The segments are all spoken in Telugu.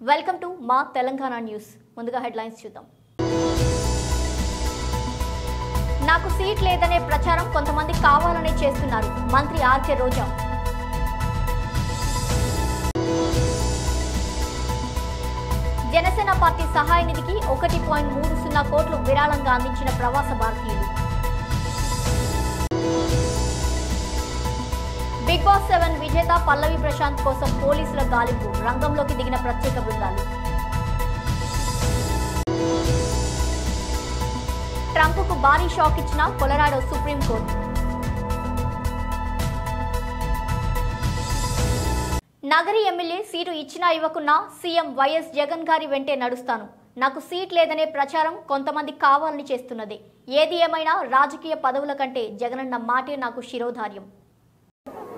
వెల్కమ్ టు మా తెలంగాణ న్యూస్. ముందుగా హెడ్లైన్స్ చూద్దాం. నాకు సీట్ లేదనే ప్రచారం కొంతమంది కావాలనే చేస్తున్నారు. మంత్రి ఆర్కే రోజా. జనసేన పార్టీ సహాయ నిధికి 1.30 కోట్లు విరాళంగా అందించిన ప్రవాస భారతీయులు. బిగ్ బాస్ 7 విజేత పల్లవి ప్రశాంత్ కోసం పోలీసుల గాలింపు, రంగంలోకి దిగిన ప్రత్యేక బృందాలు. ట్రంప్కు భారీ షాక్ ఇచ్చిన Colorado supreme court. Nagari MLA seat ఇచ్చినా ఇవ్వకున్నా సీఎం వైఎస్ జగన్ గారి వెంటే నడుస్తాను. నాకు సీట్ లేదనే ప్రచారం కొంతమంది కావాలని చేస్తున్నది. ఏది ఏమైనా రాజకీయ పదవుల కంటే జగనన్న మాటే నాకు శిరోధార్యం.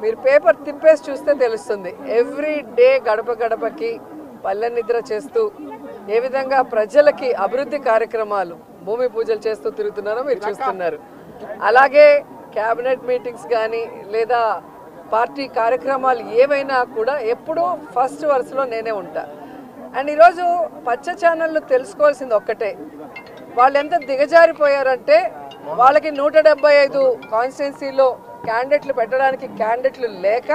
మీరు పేపర్ తిప్పేసి చూస్తే తెలుస్తుంది. ఎవ్రీ డే గడప గడపకి పల్లె నిద్ర చేస్తూ ఏ విధంగా ప్రజలకి అభివృద్ధి కార్యక్రమాలు భూమి పూజలు చేస్తూ తిరుగుతున్నారో మీరు చూస్తున్నారు. అలాగే క్యాబినెట్ మీటింగ్స్ కానీ లేదా పార్టీ కార్యక్రమాలు ఏవైనా కూడా ఎప్పుడూ ఫస్ట్ వరుసలో నేనే ఉంటా. అండ్ ఈరోజు పచ్చ ఛానళ్ళు తెలుసుకోవాల్సింది ఒక్కటే, వాళ్ళు ఎంత దిగజారిపోయారంటే వాళ్ళకి 175 కాన్స్టిట్యున్సీలో క్యాండిడేట్లు పెట్టడానికి క్యాండిడేట్లు లేక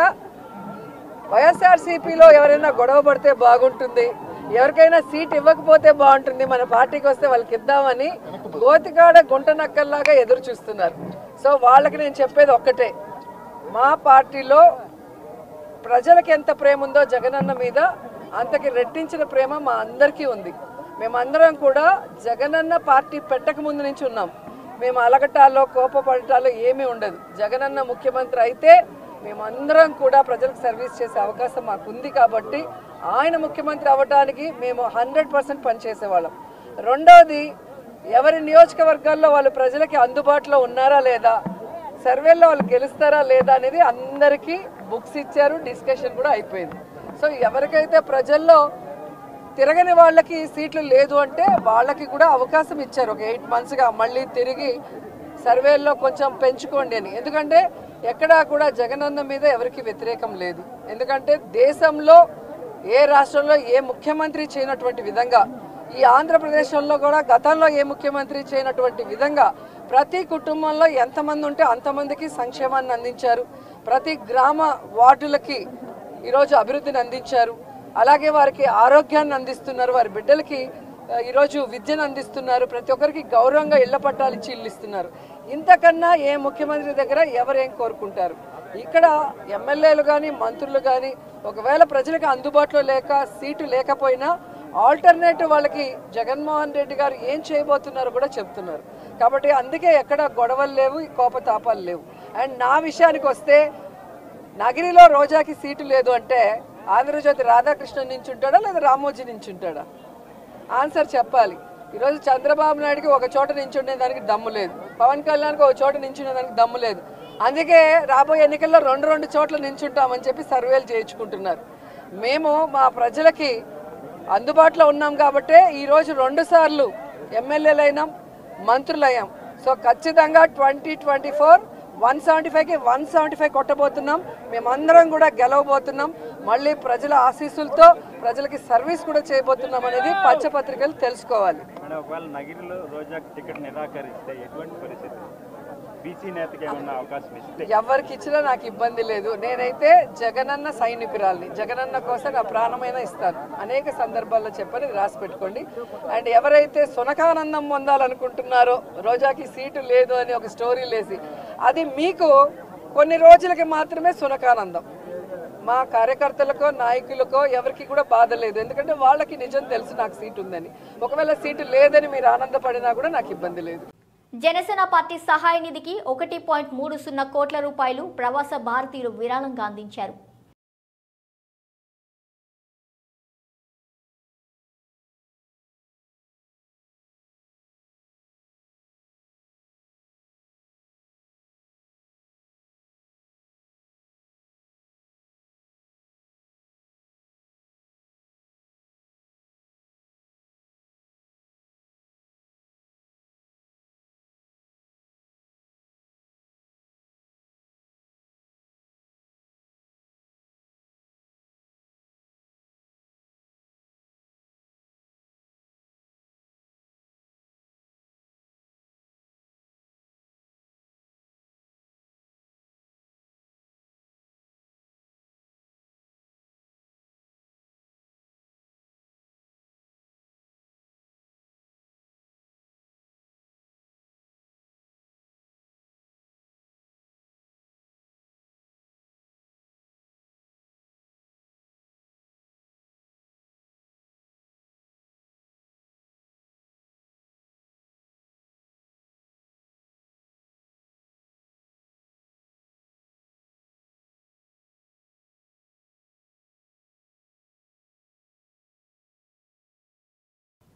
వైఎస్ఆర్సీపీలో ఎవరైనా గొడవ పడితే బాగుంటుంది, ఎవరికైనా సీట్ ఇవ్వకపోతే బాగుంటుంది, మన పార్టీకి వస్తే వాళ్ళకి ఇద్దామని గోతికాడ గుంట నక్కల్లాగా ఎదురు చూస్తున్నారు. సో వాళ్ళకి నేను చెప్పేది ఒక్కటే, మా పార్టీలో ప్రజలకి ఎంత ప్రేమ ఉందో జగనన్న మీద అంతకి రెట్టించిన ప్రేమ మా అందరికీ ఉంది. మేమందరం కూడా జగనన్న పార్టీ పెట్టక ముందు నుంచి ఉన్నాం. మేము అలగటాల్లో కోపపడటాల్లో ఏమీ ఉండదు. జగనన్న ముఖ్యమంత్రి అయితే మేమందరం కూడా ప్రజలకు సర్వీస్ చేసే అవకాశం మాకుంది కాబట్టి ఆయన ముఖ్యమంత్రి అవ్వడానికి మేము 100% పనిచేసేవాళ్ళం. రెండవది, ఎవరి నియోజకవర్గాల్లో వాళ్ళు ప్రజలకి అందుబాటులో ఉన్నారా లేదా, సర్వేల్లో వాళ్ళు గెలుస్తారా లేదా అనేది అందరికీ బుక్స్ ఇచ్చారు, డిస్కషన్ కూడా అయిపోయింది. సో ఎవరికైతే ప్రజల్లో తిరగని వాళ్ళకి సీట్లు లేదు అంటే వాళ్ళకి కూడా అవకాశం ఇచ్చారు. ఒక 8 monthsగా మళ్ళీ తిరిగి సర్వేల్లో కొంచెం పెంచుకోండి అని. ఎందుకంటే ఎక్కడా కూడా జగనన్న మీద ఎవరికి వ్యతిరేకం లేదు. ఎందుకంటే దేశంలో ఏ రాష్ట్రంలో ఏ ముఖ్యమంత్రి చేయనటువంటి విధంగా, ఈ ఆంధ్రప్రదేశ్లో కూడా గతంలో ఏ ముఖ్యమంత్రి చేయనటువంటి విధంగా ప్రతి కుటుంబంలో ఎంతమంది ఉంటే అంతమందికి సంక్షేమాన్ని అందించారు. ప్రతి గ్రామ వార్డులకి ఈరోజు అభివృద్ధిని అందించారు. అలాగే వారికి ఆరోగ్యాన్ని అందిస్తున్నారు, వారి బిడ్డలకి ఈరోజు విద్యను అందిస్తున్నారు, ప్రతి ఒక్కరికి గౌరవంగా ఇళ్ల పట్టాలు ఇచ్చి ఇల్లు ఇస్తున్నారు. ఇంతకన్నా ఏ ముఖ్యమంత్రి దగ్గర ఎవరేం కోరుకుంటారు? ఇక్కడ ఎమ్మెల్యేలు కానీ మంత్రులు కానీ ఒకవేళ ప్రజలకు అందుబాటులో లేక సీటు లేకపోయినా ఆల్టర్నేటివ్ వాళ్ళకి జగన్మోహన్ రెడ్డి గారు ఏం చేయబోతున్నారో కూడా చెప్తున్నారు. కాబట్టి అందుకే ఎక్కడ గొడవలు లేవు, కోపతాపాలు లేవు. అండ్ నా విషయానికి వస్తే, నగిరిలో రోజాకి సీటు లేదు అంటే ఆంధ్రజ్యోతి రాధాకృష్ణన్ నుంచి ఉంటాడా లేదా రామోజీ నుంచి ఉంటాడా? ఆన్సర్ చెప్పాలి. ఈరోజు చంద్రబాబు నాయుడుకి ఒక చోట నించుండే దానికి దమ్ము లేదు, పవన్ కళ్యాణ్కి ఒక చోట నించునే దానికి దమ్ము లేదు. అందుకే రాబోయే ఎన్నికల్లో 2 చోట్ల నించుంటామని చెప్పి సర్వేలు చేయించుకుంటున్నారు. మేము మా ప్రజలకి అందుబాటులో ఉన్నాం కాబట్టే ఈరోజు 2 సార్లు ఎమ్మెల్యేలైనాం, మంత్రులయ్యాం. సో ఖచ్చితంగా 2024 175కి 175 కొట్టబోతున్నాం. మేమందరం కూడా గెలవబోతున్నాం. మళ్ళీ ప్రజల ఆశీస్సులతో ప్రజలకి సర్వీస్ కూడా చేయబోతున్నాం అనేది పచ్చపత్రికలు తెలుసుకోవాలి. ఎవరికి ఇచ్చినా నాకు ఇబ్బంది లేదు. నేనైతే జగనన్న సైనికురాల్ని, జగనన్న కోసం నా ప్రాణమైనా ఇస్తాను. అనేక సందర్భాల్లో చెప్పని రాసి పెట్టుకోండి. అండ్ ఎవరైతే సునకానందం పొందాలనుకుంటున్నారో రోజాకి సీటు లేదు అని ఒక స్టోరీ లేసి, అది మీకు కొన్ని రోజులకి మాత్రమే సునకానందం. మా కార్యకర్తలకో నాయకులకో ఎవరికి కూడా బాధ లేదు. ఎందుకంటే వాళ్ళకి నిజం తెలుసు నాకు సీటు ఉందని. ఒకవేళ సీటు లేదని మీరు ఆనందపడినా కూడా నాకు ఇబ్బంది లేదు. జనసేన పార్టీ సహాయ నిధికి 1.30 కోట్ల రూపాయలు ప్రవాస భారతీయులు విరాళంగా అందించారు.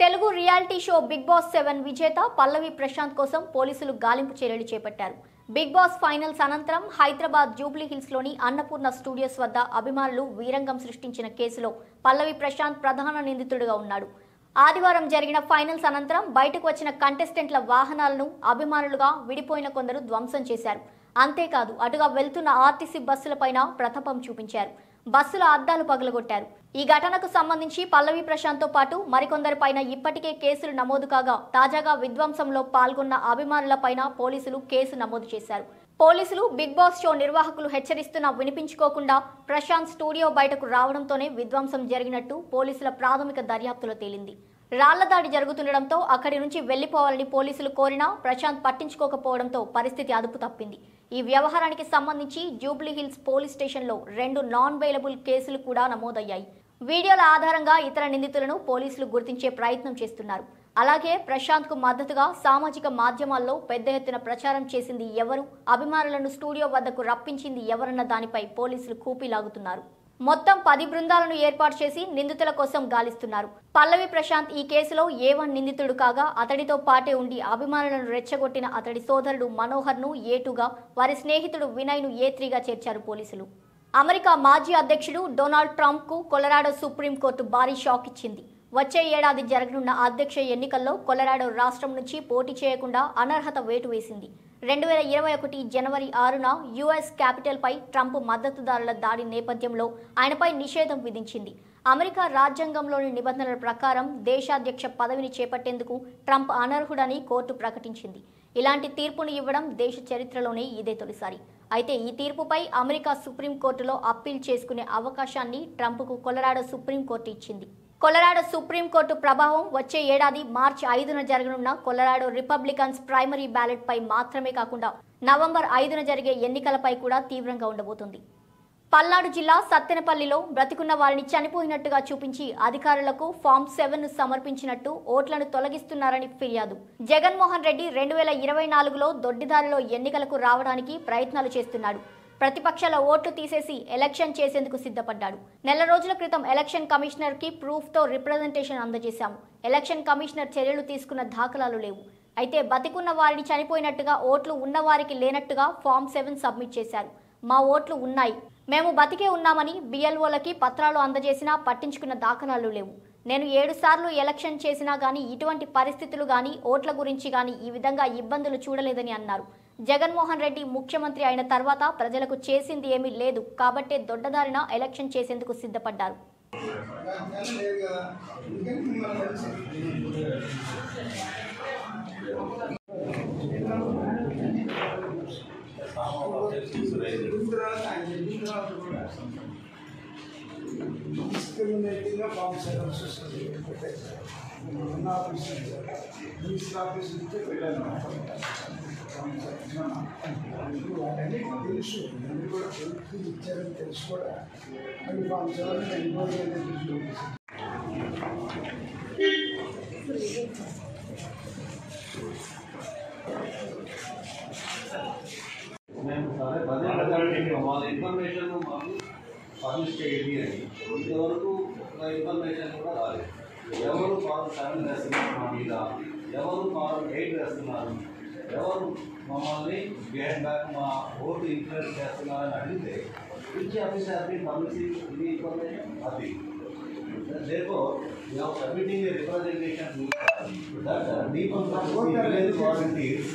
Telugu reality show Bigg Boss 7 విజేత పల్లవి ప్రశాంత్ కోసం పోలీసులు గాలింపు చర్యలు చేపట్టారు. బిగ్ బాస్ ఫైనల్స్ అనంతరం హైదరాబాద్ జూబ్లీ హిల్స్ లోని అన్నపూర్ణ స్టూడియోస్ వద్ద అభిమానులు వీరంగం సృష్టించిన కేసులో పల్లవి ప్రశాంత్ ప్రధాన నిందితుడిగా ఉన్నాడు. ఆదివారం జరిగిన ఫైనల్స్ అనంతరం బయటకు వచ్చిన కంటెస్టెంట్ల వాహనాలను అభిమానులుగా విడిపోయిన కొందరు ధ్వంసం చేశారు. అంతేకాదు అటుగా వెళ్తున్న ఆర్టీసీ బస్సులపైన ప్రతాపం చూపించారు. బస్సుల అద్దాలు పగలగొట్టారు. ఈ ఘటనకు సంబంధించి పల్లవి ప్రశాంత్తో పాటు మరికొందరిపైన ఇప్పటికే కేసులు నమోదు కాగా తాజాగా విధ్వంసంలో పాల్గొన్న అభిమానులపైన పోలీసులు కేసు నమోదు చేశారు. పోలీసులు బిగ్ బాస్ షో నిర్వాహకులు హెచ్చరిస్తున్నా వినిపించుకోకుండా ప్రశాంత్ స్టూడియో బయటకు రావడంతోనే విధ్వంసం జరిగినట్టు పోలీసుల ప్రాథమిక దర్యాప్తులో తేలింది. రాళ్ల దాడి జరుగుతుండటంతో అక్కడి నుంచి వెళ్లిపోవాలని పోలీసులు కోరినా ప్రశాంత్ పట్టించుకోకపోవడంతో పరిస్థితి అదుపు తప్పింది. ఈ వ్యవహారానికి సంబంధించి జూబ్లీ హిల్స్ పోలీస్ స్టేషన్లో 2 నాన్ బెయిలబుల్ కేసులు కూడా నమోదయ్యాయి. వీడియోల ఆధారంగా ఇతర నిందితులను పోలీసులు గుర్తించే ప్రయత్నం చేస్తున్నారు. అలాగే ప్రశాంత్ కు మద్దతుగా సామాజిక మాధ్యమాల్లో పెద్ద ఎత్తున ప్రచారం చేసింది ఎవరు, అభిమానులను స్టూడియో వద్దకు రప్పించింది ఎవరన్న దానిపై పోలీసులు కూపీలాగుతున్నారు. మొత్తం 10 బృందాలను ఏర్పాటు చేసి నిందితుల కోసం గాలిస్తున్నారు. పల్లవి ప్రశాంత్ ఈ కేసులో A1 నిందితుడు కాగా అతడితో పాటే ఉండి అభిమానులను రెచ్చగొట్టిన అతడి సోదరుడు మనోహర్ను A2గా, వారి స్నేహితుడు వినయ్ను A3గా చేర్చారు పోలీసులు. అమెరికా మాజీ అధ్యక్షుడు డొనాల్డ్ ట్రంప్ కు కొలరాడో సుప్రీంకోర్టు భారీ షాక్ ఇచ్చింది. వచ్చే ఏడాది జరగనున్న అధ్యక్ష ఎన్నికల్లో కొలరాడో రాష్ట్రం నుంచి పోటీ చేయకుండా అనర్హత వేటు వేసింది. 2021 జనవరి 6న యుఎస్ క్యాపిటల్ పై ట్రంప్ మద్దతుదారుల దాడి నేపథ్యంలో ఆయనపై నిషేధం విధించింది. అమెరికా రాజ్యాంగంలోని నిబంధనల ప్రకారం దేశాధ్యక్ష పదవిని చేపట్టేందుకు ట్రంప్ అనర్హుడని కోర్టు ప్రకటించింది. ఇలాంటి తీర్పును ఇవ్వడం దేశ చరిత్రలోనే ఇదే తొలిసారి. అయితే ఈ తీర్పుపై అమెరికా సుప్రీంకోర్టులో అప్పీల్ చేసుకునే అవకాశాన్ని ట్రంప్కు కొలరాడో సుప్రీంకోర్టు ఇచ్చింది. కొలరాడో సుప్రీంకోర్టు ప్రభావం వచ్చే ఏడాది మార్చి 5న జరగనున్న కొలరాడో రిపబ్లికన్స్ ప్రైమరీ బ్యాలెట్ పై మాత్రమే కాకుండా నవంబర్ 5న జరిగే ఎన్నికలపై కూడా తీవ్రంగా ఉండబోతుంది. పల్నాడు జిల్లా సత్తెనపల్లిలో బ్రతికున్న వారిని చనిపోయినట్టుగా చూపించి అధికారులకు ఫామ్ 7ను సమర్పించినట్టు ఓట్లను తొలగిస్తున్నారని ఫిర్యాదు. జగన్మోహన్ రెడ్డి 2024లో దొడ్డిదారిలో ఎన్నికలకు రావడానికి ప్రయత్నాలు చేస్తున్నాడు. ప్రతిపక్షాల ఓట్లు తీసేసి ఎలక్షన్ చేసేందుకు సిద్ధపడ్డాడు. నెల రోజుల క్రితం ఎలక్షన్ కమిషనర్ కి ప్రూఫ్ తో రిప్రజెంటేషన్ అందజేశాము. ఎలక్షన్ కమిషనర్ చర్యలు తీసుకున్న దాఖలాలు లేవు. అయితే బతికున్న వారిని చనిపోయినట్టుగా ఓట్లు ఉన్నవారికి లేనట్టుగా ఫామ్ 7 సబ్మిట్ చేశారు. మా ఓట్లు ఉన్నాయి, మేము బతికే ఉన్నామని బిఎల్ఓలకి పత్రాలు అందజేసినా పట్టించుకున్న దాఖలాలు లేవు. నేను 7 సార్లు ఎలక్షన్ చేసినా గానీ ఇటువంటి పరిస్థితులు గానీ ఓట్ల గురించి గానీ ఈ విధంగా ఇబ్బందులు చూడలేదని అన్నారు. జగన్మోహన్ రెడ్డి ముఖ్యమంత్రి అయిన తర్వాత ప్రజలకు చేసింది ఏమీ లేదు కాబట్టే దొడ్డదారిన ఎలక్షన్ చేసేందుకు సిద్ధపడ్డారు. ఇన్ఫర్మేషన్ మాకు పబ్లిష్ చేయండి అని ఇంతవరకు ఇన్ఫర్మేషన్ కూడా రాలేదు. ఎవరు ఫారం 7 వేస్తున్నారు మా మీద, ఎవరు ఫారం 8 వేస్తున్నారు, ఎవరు మమ్మల్ని గేట్ బ్యాక్ మా ఓటు ఇన్ఫ్లుయెన్స్ చేస్తున్నారని అడిగితే విచ్ ఆఫీసర్ పబ్లిషింగ్ ఇది ఇన్ఫర్మేషన్ అది therefore we are submitting a representation to that defunct volunteers.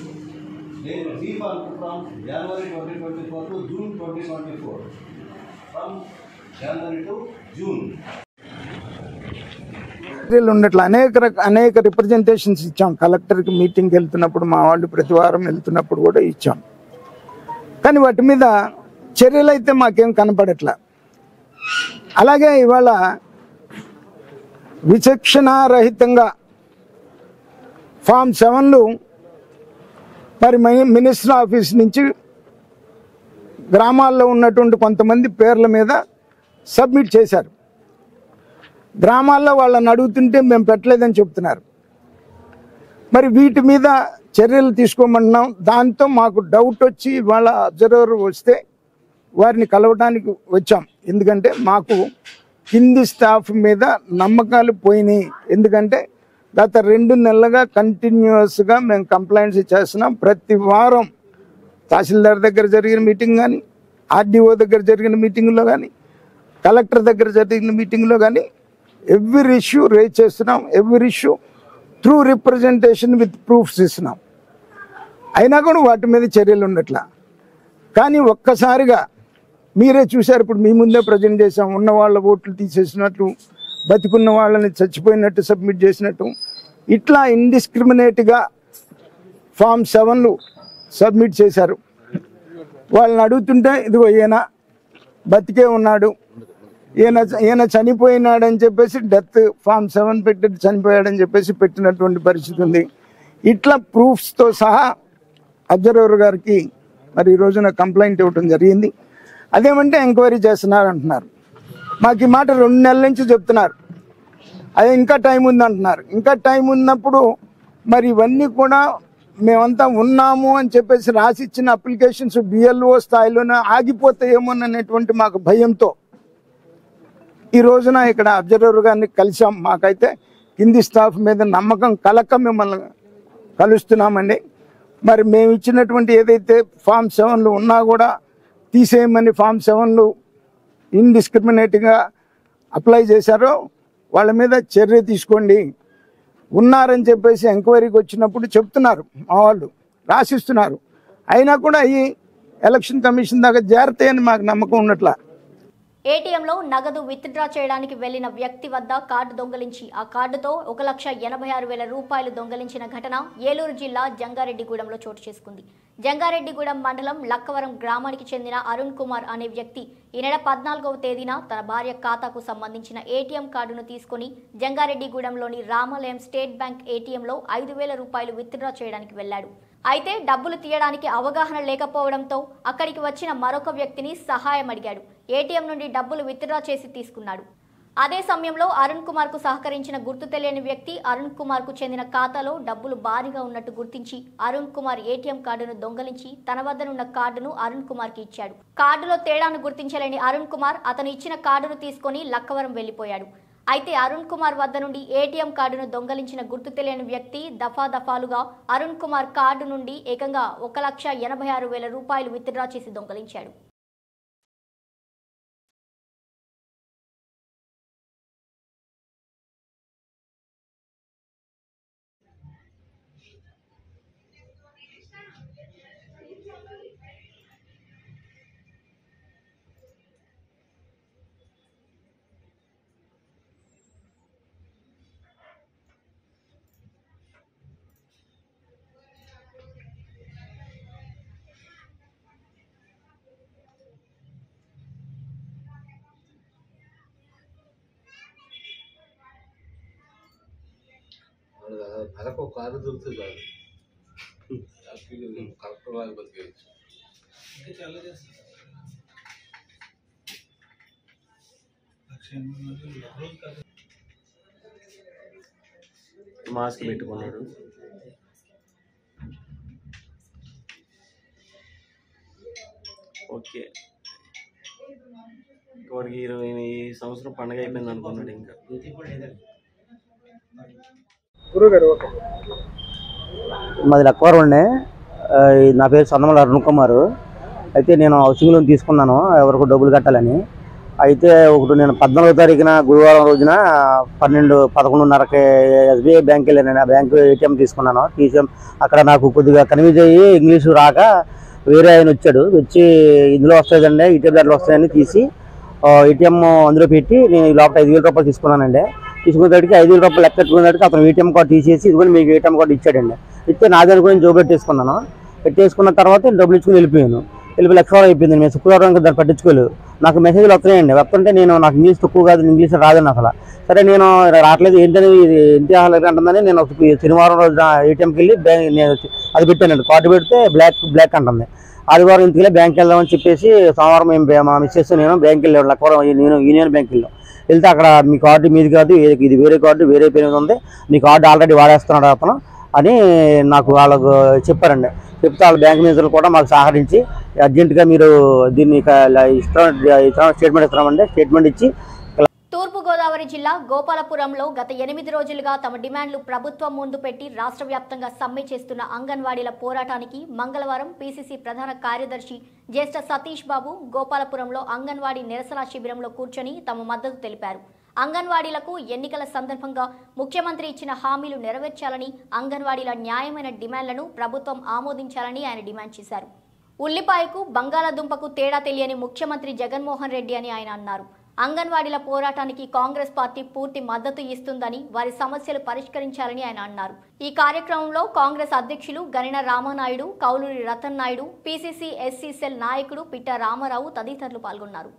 They will defunct from January 2024 to June 2024. From January to June. ఉన్నట్లు అనేక రిప్రజెంటేషన్స్ ఇచ్చాం. కలెక్టర్కి మీటింగ్కి వెళ్తున్నప్పుడు మా వాళ్ళు ప్రతి వారం వెళ్తున్నప్పుడు కూడా ఇచ్చాం. కానీ వాటి మీద చర్యలు అయితే మాకేం కనపడట్లా. అలాగే ఇవాళ విచక్షణారహితంగా ఫామ్ 7లు మరి మినిస్టర్ ఆఫీస్ నుంచి గ్రామాల్లో ఉన్నటువంటి కొంతమంది పేర్ల మీద సబ్మిట్ చేశారు. గ్రామాల్లో వాళ్ళని అడుగుతుంటే మేము పెట్టలేదని చెప్తున్నారు. మరి వీటి మీద చర్యలు తీసుకోమంటున్నాం. దాంతో మాకు డౌట్ వచ్చి వాళ్ళ అబ్జర్వర్ వస్తే వారిని కలవడానికి వచ్చాం. ఎందుకంటే మాకు కింది స్టాఫ్ మీద నమ్మకాలు పోయినాయి. ఎందుకంటే గత 2 నెలలుగా కంటిన్యూస్గా మేము కంప్లైంట్స్ చేస్తున్నాం. ప్రతి వారం తహసీల్దార్ దగ్గర జరిగిన మీటింగ్ కానీ, ఆర్డీఓ దగ్గర జరిగిన మీటింగ్లో కానీ, కలెక్టర్ దగ్గర జరిగిన మీటింగ్లో కానీ ఎవ్రీ ఇష్యూ రేజ్ చేస్తున్నాం. Every issue through representation with proofs ఇస్తున్నాం. అయినా కూడా వాటి మీద చర్యలు ఉండట్లా. కానీ ఒక్కసారిగా మీరే చూశారు, ఇప్పుడు మీ ముందే ప్రజెంట్ చేసాం. ఉన్న వాళ్ళ ఓట్లు తీసేసినట్టు, బతికున్న వాళ్ళని చచ్చిపోయినట్టు సబ్మిట్ చేసినట్టు, ఇట్లా ఇండిస్క్రిమినేట్గా ఫామ్ 7లు సబ్మిట్ చేశారు. వాళ్ళని అడుగుతుంటే ఇదిగో ఈయన బతికే ఉన్నాడు, ఈయన చనిపోయినాడని చెప్పేసి డెత్ ఫామ్ 7 పెట్టి చనిపోయాడని చెప్పేసి పెట్టినటువంటి పరిస్థితి ఉంది. ఇట్లా ప్రూఫ్స్తో సహా అబ్జర్వర్ గారికి మరి ఈ రోజున కంప్లైంట్ ఇవ్వడం జరిగింది. అదేమంటే ఎంక్వైరీ చేస్తున్నారు అంటున్నారు. మాకు ఈ మాట 2 నెలల నుంచి చెప్తున్నారు. అదే ఇంకా టైం ఉంది అంటున్నారు. ఇంకా టైం ఉన్నప్పుడు మరి ఇవన్నీ కూడా మేమంతా ఉన్నాము అని చెప్పేసి రాసిచ్చిన అప్లికేషన్స్ బిఎల్ఓ స్థాయిలోనే ఆగిపోతాయేమోననేటువంటి మాకు భయంతో ఈ రోజున ఇక్కడ అబ్జర్వర్ గారిని కలిసాం. మాకైతే కింది స్టాఫ్ మీద నమ్మకం కలక మిమ్మల్ని కలుస్తున్నామండి. మరి మేము ఇచ్చినటువంటి ఏదైతే ఫామ్ 7లు ఉన్నా కూడా తీసేయమని ఫామ్ 7లు ఇండిస్క్రిమినేట్గా అప్లై చేశారో వాళ్ళ మీద చర్య తీసుకోండి. ఉన్నారని చెప్పేసి ఎంక్వైరీకి వచ్చినప్పుడు చెప్తున్నారు, మా వాళ్ళు రాసిస్తున్నారు. అయినా కూడా ఈ ఎలక్షన్ కమిషన్ దాకా చేరతాయని మాకు నమ్మకం ఉన్నట్లా. ఏటీఎంలో నగదు విత్డ్రా చేయడానికి వెళ్లిన వ్యక్తి వద్ద కార్డు దొంగలించి ఆ కార్డుతో 1,86,000 రూపాయలు దొంగలించిన ఘటన ఏలూరు జిల్లా జంగారెడ్డిగూడెంలో చోటు చేసుకుంది. జంగారెడ్డిగూడెం మండలం లక్కవరం గ్రామానికి చెందిన అరుణ్ కుమార్ అనే వ్యక్తి ఈ నెల 14వ తేదీన తన భార్య ఖాతాకు సంబంధించిన ఏటీఎం కార్డును తీసుకుని జంగారెడ్డిగూడెంలోని రామాలయం స్టేట్ బ్యాంక్ ఏటీఎంలో 5,000 రూపాయలు విత్డ్రా చేయడానికి వెళ్లాడు. అయితే డబ్బులు తీయడానికి అవగాహన లేకపోవడంతో అక్కడికి వచ్చిన మరొక వ్యక్తిని సహాయం అడిగాడు. ఏటీఎం నుండి డబ్బులు విత్డ్రా చేసి తీసుకున్నాడు. అదే సమయంలో అరుణ్ కుమార్ కు సహకరించిన గుర్తు తెలియని వ్యక్తి అరుణ్ కుమార్ కు చెందిన ఖాతాలో డబ్బులు భారీగా ఉన్నట్టు గుర్తించి అరుణ్ కుమార్ ఏటీఎం కార్డును దొంగలించి తన వద్దనున్న కార్డును అరుణ్ కుమార్ కి ఇచ్చాడు. కార్డులో తేడాను గుర్తించలేని అరుణ్ కుమార్ అతను ఇచ్చిన కార్డును తీసుకుని లక్కవరం వెళ్లిపోయాడు. అయితే అరుణ్ కుమార్ వద్ద నుండి ఏటీఎం కార్డును దొంగలించిన గుర్తు తెలియని వ్యక్తి దఫాదఫాలుగా అరుణ్ కుమార్ కార్డు నుండి ఏకంగా 1,86,000 రూపాయలు విత్డ్రా చేసి దొంగలించాడు. అదొక కారు దొరుకుతుంది కాదు కలెక్టర్ వాళ్ళు బతికేయచ్చు. మాస్క్ పెట్టుకున్నాడు. ఓకే, వాడికి ఈ సంవత్సరం పండగ అయిపోయింది అనుకున్నాడు. ఇంకా మాది లక్కవరం అండి. నా పేరు సొన్నమల అరుణ్ కుమార్. అయితే నేను హౌసింగ్ లోన్ తీసుకున్నాను ఎవరికి డబ్బులు కట్టాలని. అయితే ఒకటి నేను 14వ తారీఖున గురువారం రోజున 11:30కి ఎస్బీఐ బ్యాంక్ వెళ్ళాను. ఆ బ్యాంకు ఏటీఎం తీసుకున్నాను. అక్కడ నాకు కొద్దిగా కన్ఫ్యూజ్ అయ్యి ఇంగ్లీషు రాక వేరే ఆయన వచ్చాడు. వచ్చి ఇందులో వస్తుందండి ఏటీఎం దాంట్లో వస్తాయని తీసి ఏటీఎం అందులో పెట్టి నేను ఈ లోపల 5,000 రూపాయలు తీసుకున్నానండి. తీసుకునేటికి 5,000 రూపాయలు లెక్క పెట్టుకునేటికి అతను ఏటీఎం కార్డు తీసేసి ఇదిగోని మీకు ఏటీఎం కార్డు ఇచ్చాడండి. ఇస్తే నాది అనుకుని జోబు పెట్టేసుకున్నాను. పెట్టేసుకున్న తర్వాత డబ్బులు ఇచ్చుకుని వెళ్ళిపోయాను. వెళ్ళిపోయి లక్ష అయిపోయింది. మేము శుక్రవారం దాన్ని పట్టించుకోలేదు. నాకు మెసేజ్లు వస్తున్నాయండి. వస్తుంటే నేను నాకు ఇంగ్లీష్ తక్కువ కాదు, ఇంగ్లీష్ రాదని అసలు. సరే నేను రావట్లేదు ఏంటని ఇంటి అంటుందని నేను శనివారం రోజు ఏటీఎంకి వెళ్ళి నేను అది పెట్టానండి. కార్డు పెడితే బ్లాక్ అంటుంది. ఆదివారం ఇంటికి వెళ్ళి బ్యాంక్కి వెళ్దామని చెప్పేసి సోమవారం మేము మా మిస్సెస్ నేను బ్యాంక్కి వెళ్ళాను. లక్కవరం నేను యూనియన్ బ్యాంక్కి వెళ్ళాం. వెళ్తే అక్కడ మీ కార్డు మీది కాదు, ఇది వేరే కార్డు, వేరే పేరు మీద ఉంది, మీ కార్డు ఆల్రెడీ వాడేస్తున్నాడు అతను అని నాకు వాళ్ళకు చెప్పారండి. చెప్తే వాళ్ళ బ్యాంక్ మేనేజర్లు కూడా మాకు సహకరించి అర్జెంటుగా మీరు దీన్ని స్టేట్మెంట్ ఇస్తున్నామండి. స్టేట్మెంట్ ఇచ్చి తూర్పుగోదావరి గోదావరి జిల్లా గోపాలపురంలో గత 8 రోజులుగా తమ డిమాండ్లు ప్రభుత్వం ముందు పెట్టి రాష్ట్ర వ్యాప్తంగా సమ్మె చేస్తున్న అంగన్వాడీల పోరాటానికి మంగళవారం పీసీసీ ప్రధాన కార్యదర్శి జ్యేష్ఠ సతీష్ బాబు గోపాలపురంలో అంగన్వాడీ నిరసన శిబిరంలో కూర్చొని తమ మద్దతు తెలిపారు. అంగన్వాడీలకు ఎన్నికల సందర్భంగా ముఖ్యమంత్రి ఇచ్చిన హామీలు నెరవేర్చాలని, అంగన్వాడీల న్యాయమైన డిమాండ్లను ప్రభుత్వం ఆమోదించాలని ఆయన డిమాండ్ చేశారు. ఉల్లిపాయకు బంగాళాదుంపకు తేడా తెలియని ముఖ్యమంత్రి జగన్మోహన్ రెడ్డి అని ఆయన అన్నారు. అంగన్వాడీల పోరాటానికి కాంగ్రెస్ పార్టీ పూర్తి మద్దతు ఇస్తుందని, వారి సమస్యలు పరిష్కరించాలని ఆయన అన్నారు. ఈ కార్యక్రమంలో కాంగ్రెస్ అధ్యక్షులు Ganina Ramanaidu, Kouluri Ratan Naidu, PCC SC cell నాయకుడు పిట్ట రామారావు తదితరులు పాల్గొన్నారు.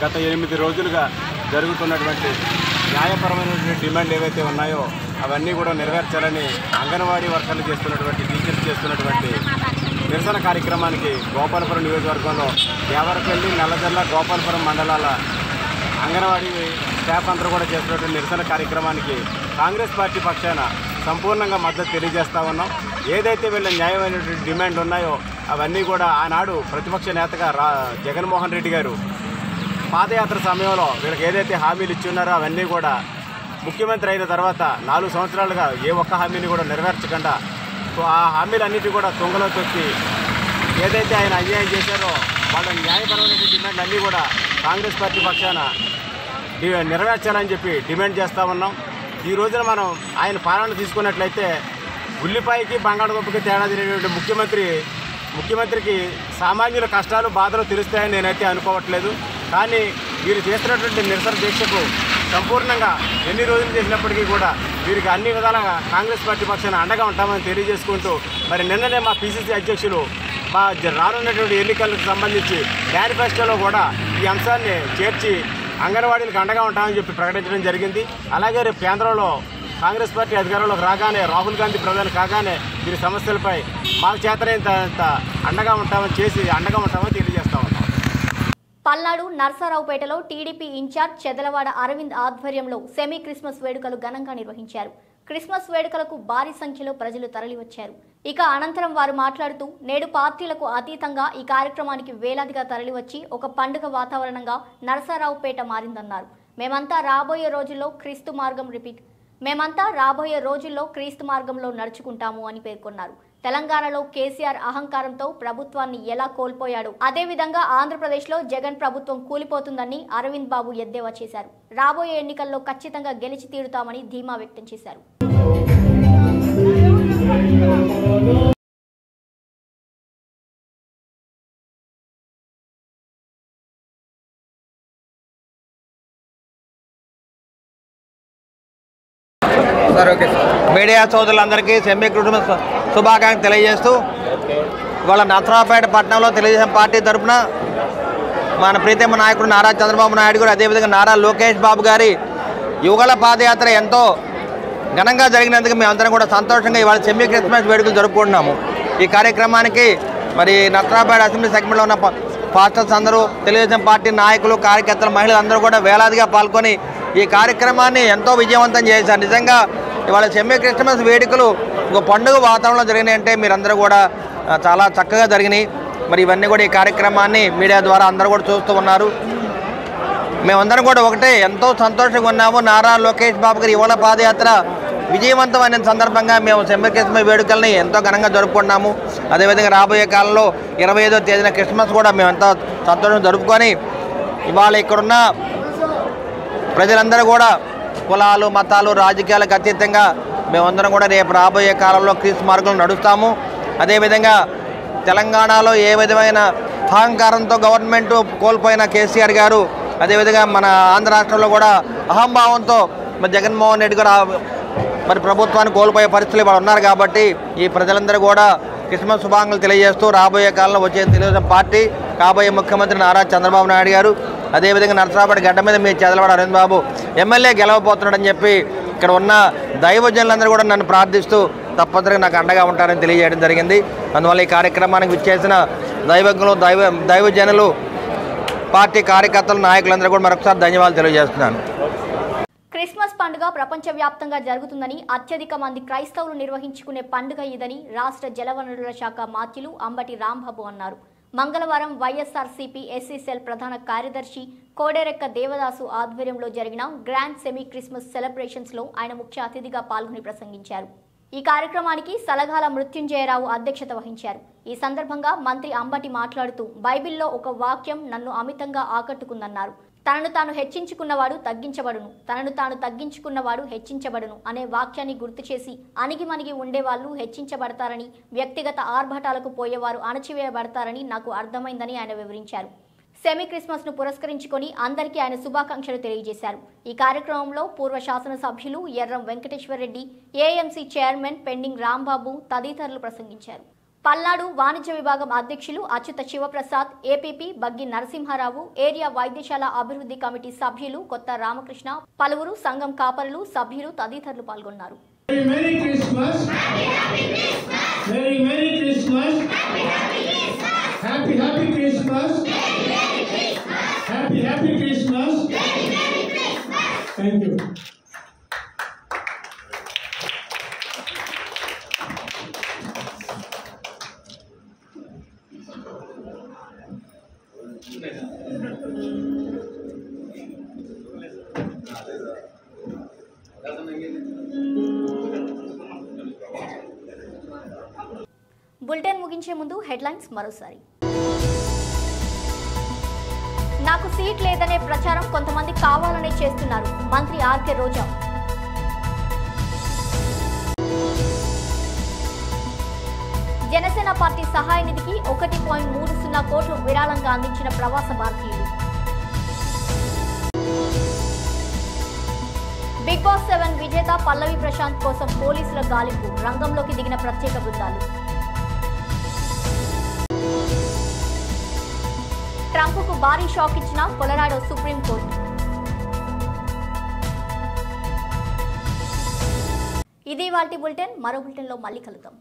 గత 8 రోజులుగా జరుగుతున్నటువంటి న్యాయపరమైనటువంటి డిమాండ్లు ఏవైతే ఉన్నాయో అవన్నీ కూడా నెరవేర్చాలని అంగన్వాడీ వర్కర్లు చేస్తున్నటువంటి, టీచర్స్ చేస్తున్నటువంటి నిరసన కార్యక్రమానికి గోపాలపురం నియోజకవర్గంలో దేవరపల్లి, నల్లజర్ల, గోపాలపురం మండలాల అంగన్వాడీ స్టాఫ్ అందరూ కూడా చేస్తున్నటువంటి నిరసన కార్యక్రమానికి కాంగ్రెస్ పార్టీ పక్షాన సంపూర్ణంగా మద్దతు తెలియజేస్తా ఉన్నాం. ఏదైతే వీళ్ళ న్యాయమైనటువంటి డిమాండ్లు ఉన్నాయో అవన్నీ కూడా ఆనాడు ప్రతిపక్ష నేతగా జగన్మోహన్ రెడ్డి గారు పాదయాత్ర సమయంలో వీళ్ళకి ఏదైతే హామీలు ఇచ్చి ఉన్నారో అవన్నీ కూడా ముఖ్యమంత్రి అయిన తర్వాత 4 సంవత్సరాలుగా ఏ ఒక్క హామీని కూడా నెరవేర్చకుండా ఆ హామీలన్నిటి కూడా తుంగలో తొక్కి ఏదైతే ఆయన అన్యాయం చేశారో వాళ్ళ న్యాయపరమైన డిమాండ్లు అన్నీ కూడా కాంగ్రెస్ పార్టీ పక్షాన నెరవేర్చాలని చెప్పి డిమాండ్ చేస్తూ ఉన్నాం. ఈ రోజున మనం ఆయన పాలన తీసుకున్నట్లయితే ఉల్లిపాయకి బంగాళదుంపకి తేడా తెలియనటువంటి ముఖ్యమంత్రికి సామాన్యుల కష్టాలు, బాధలు తెలుస్తాయని నేనైతే అనుకోవట్లేదు. కానీ వీరు చేస్తున్నటువంటి నిరసన దీక్షకు సంపూర్ణంగా ఎన్ని రోజులు చేసినప్పటికీ కూడా వీరికి అన్ని విధాలుగా కాంగ్రెస్ పార్టీ పక్షాన అండగా ఉంటామని తెలియజేసుకుంటూ, మరి నిన్ననే మా పీసీసీ అధ్యక్షులు మా రానున్నటువంటి ఎన్నికలకు సంబంధించి మేనిఫెస్టోలో కూడా ఈ అంశాన్ని చేర్చి అంగన్వాడీలకు అండగా ఉంటామని చెప్పి ప్రకటించడం జరిగింది. అలాగే రేపు కేంద్రంలో కాంగ్రెస్ పార్టీ అధికారంలోకి రాగానే, రాహుల్ గాంధీ ప్రధాని కాగానే వీరి సమస్యలపై మాకు చేతనైనంత అండగా ఉంటామని తెలియజేస్తా ఉన్నాం. పల్నాడు నర్సారావుపేటలో టీడీపీ ఇన్ఛార్జ్ చెదలవాడ అరవింద్ ఆధ్వర్యంలో సెమీ క్రిస్మస్ వేడుకలు ఘనంగా నిర్వహించారు. క్రిస్మస్ వేడుకలకు భారీ సంఖ్యలో ప్రజలు తరలివచ్చారు. ఇక అనంతరం వారు మాట్లాడుతూ, నేడు పార్టీలకు అతీతంగా ఈ కార్యక్రమానికి వేలాదిగా తరలివచ్చి ఒక పండుగ వాతావరణంగా నర్సారావుపేట మారిందన్నారు. మేమంతా రాబోయే రోజుల్లో క్రీస్తు మార్గంలో నడుచుకుంటాము అని పేర్కొన్నారు. తెలంగాణలో కేసీఆర్ అహంకారంతో ప్రభుత్వాన్ని ఎలా కోల్పోయాడు, అదేవిధంగా ఆంధ్రప్రదేశ్లో జగన్ ప్రభుత్వం కూలిపోతుందని అరవింద్ బాబు ఎద్దేవా చేశారు. రాబోయే ఎన్నికల్లో ఖచ్చితంగా గెలిచి తీరుతామని ధీమా వ్యక్తం చేశారు. మీడియా సోదరులందరికీ సెమీ క్రిస్మస్ శుభాకాంక్షలు తెలియజేస్తూ, ఇవాళ నర్సరావుపేట పట్టణంలో తెలుగుదేశం పార్టీ తరఫున మన ప్రీతమ నాయకుడు నారా చంద్రబాబు నాయుడు గారు, అదేవిధంగా నారా లోకేష్ బాబు గారి యుగళ పాదయాత్ర ఎంతో ఘనంగా జరిగినందుకు మేమందరం కూడా సంతోషంగా ఇవాళ సెమీ క్రిస్మస్ వేడుకలు జరుపుకుంటున్నాము. ఈ కార్యక్రమానికి మరి నర్సరావుపేట అసెంబ్లీ సెగ్మెంట్లో ఉన్న పాస్టర్స్ అందరూ, తెలుగుదేశం పార్టీ నాయకులు, కార్యకర్తలు, మహిళలు అందరూ కూడా వేలాదిగా పాల్గొని ఈ కార్యక్రమాన్ని ఎంతో విజయవంతం చేశారు. నిజంగా ఇవాళ సెమీ క్రిస్మస్ వేడుకలు ఒక పండుగ వాతావరణంలో జరిగినాయంటే మీరందరూ కూడా చాలా చక్కగా జరిగినాయి. మరి ఇవన్నీ కూడా ఈ కార్యక్రమాన్ని మీడియా ద్వారా అందరూ కూడా చూస్తూ ఉన్నారు. మేమందరం కూడా ఒకటే ఎంతో సంతోషంగా ఉన్నాము. నారా లోకేష్ బాబు గారి యువల పాదయాత్ర విజయవంతమైన సందర్భంగా మేము సెమీ క్రిస్మస్ వేడుకల్ని ఎంతో ఘనంగా జరుపుకున్నాము. అదేవిధంగా రాబోయే కాలంలో 25వ తేదీన క్రిస్మస్ కూడా మేము ఎంతో సంతోషంగా జరుపుకొని ఇవాళ ఇక్కడున్న ప్రజలందరూ కూడా కులాలు, మతాలు, రాజకీయాలకు అతీతంగా మేమందరం కూడా రేపు రాబోయే కాలంలో క్రీస్తు మార్గంలో నడుస్తాము. అదేవిధంగా తెలంగాణలో ఏ విధమైన అహంకారంతో గవర్నమెంట్ కోల్పోయిన కేసీఆర్ గారు, అదేవిధంగా మన ఆంధ్ర రాష్ట్రంలో కూడా అహంభావంతో మరి జగన్మోహన్ రెడ్డి గారు మరి ప్రభుత్వాన్ని కోల్పోయే పరిస్థితులు ఇవాళ ఉన్నారు. కాబట్టి ఈ ప్రజలందరూ కూడా క్రిస్మస్ శుభాకాంక్షలు తెలియజేస్తూ రాబోయే కాలంలో వచ్చే తెలుగుదేశం పార్టీ కాబోయే ముఖ్యమంత్రి నారా చంద్రబాబు నాయుడు గారు, అదేవిధంగా నరసరావుపేట గడ్డ మీద మీ చదలవాడ అరవింద్ బాబు ఎమ్మెల్యే గెలవబోతున్నాడని చెప్పి ఇక్కడ ఉన్న దైవజనులందరూ కూడా నన్ను ప్రార్థిస్తూ తప్పనిసరిగా నాకు అండగా ఉంటారని తెలియజేయడం జరిగింది. అందువల్ల ఈ కార్యక్రమానికి విచ్చేసిన దైవజ్ఞులు, దైవజనులు, పార్టీ కార్యకర్తలు, నాయకులందరూ కూడా మరొకసారి ధన్యవాదాలు తెలియజేస్తున్నాను. క్రిస్మస్ పండుగ ప్రపంచవ్యాప్తంగా జరుగుతుందని, అత్యధిక మంది క్రైస్తవులు నిర్వహించుకునే పండుగ ఇదని రాష్ట్ర జలవనరుల శాఖ మాత్యులు అంబటి రాంబాబు అన్నారు. మంగళవారం వైఎస్ఆర్సీపీ ఎస్సీ సెల్ ప్రధాన కార్యదర్శి కోడెరెక్క దేవదాసు ఆధ్వర్యంలో జరిగిన గ్రాండ్ సెమీ క్రిస్మస్ సెలబ్రేషన్స్ లో ఆయన ముఖ్య అతిథిగా పాల్గొని ప్రసంగించారు. ఈ కార్యక్రమానికి సలగాల మృత్యుంజయరావు అధ్యక్షత వహించారు. ఈ సందర్భంగా మంత్రి అంబటి మాట్లాడుతూ బైబిల్లో ఒక వాక్యం నన్ను అమితంగా ఆకట్టుకుందన్నారు. తనను తాను హెచ్చించుకున్నవాడు తగ్గించబడును, తనను తాను తగ్గించుకున్నవాడు హెచ్చించబడును అనే వాక్యాన్ని గుర్తు చేసి అణిగిమణిగి ఉండేవాళ్లు హెచ్చించబడతారని, వ్యక్తిగత ఆర్భాటాలకు పోయేవారు అణచివేయబడతారని నాకు అర్థమైందని ఆయన వివరించారు. సెమీ క్రిస్మస్ ను పురస్కరించుకొని అందరికీ ఆయన శుభాకాంక్షలు తెలియజేశారు. ఈ కార్యక్రమంలో పూర్వ శాసనసభ్యులు ఎర్రం వెంకటేశ్వరరెడ్డి, ఏఎంసీ చైర్మన్ పెండింగ్ రాంబాబు తదితరులు ప్రసంగించారు. పల్నాడు వాణిజ్య విభాగం అధ్యక్షులు అచ్యుత శివప్రసాద్, ఏపీపీ బగ్గి నరసింహారావు, ఏరియా వైద్యశాల అభివృద్ధి కమిటీ సభ్యులు కొత్త రామకృష్ణ, పలువురు సంఘం కాపరులు, సభ్యులు తదితరులు పాల్గొన్నారు. బులెటిన్ ముగించే ముందు హెడ్లైన్స్ మరోసారి. నాకు సీట్ లేదనే ప్రచారం కొంతమంది కావాలనే చేస్తున్నారు, మంత్రి ఆర్కే రోజా. జనసేన పార్టీ సహాయ నిధికి 1.30 కోట్లు విరాళంగా అందించిన ప్రవాస భారతీయులు. బిగ్ బాస్ 7 విజేత పల్లవి ప్రశాంత్ కోసం పోలీసుల గాలింపు, రంగంలోకి దిగిన ప్రత్యేక బృందాలు. ట్రంప్కు భారీ షాక్ ఇచ్చిన కొలరాడో సుప్రీంకోర్టు. ఇది వాల్టి బులెటిన్. మరో బులెటిన్లో మళ్ళీ కలుద్దాం.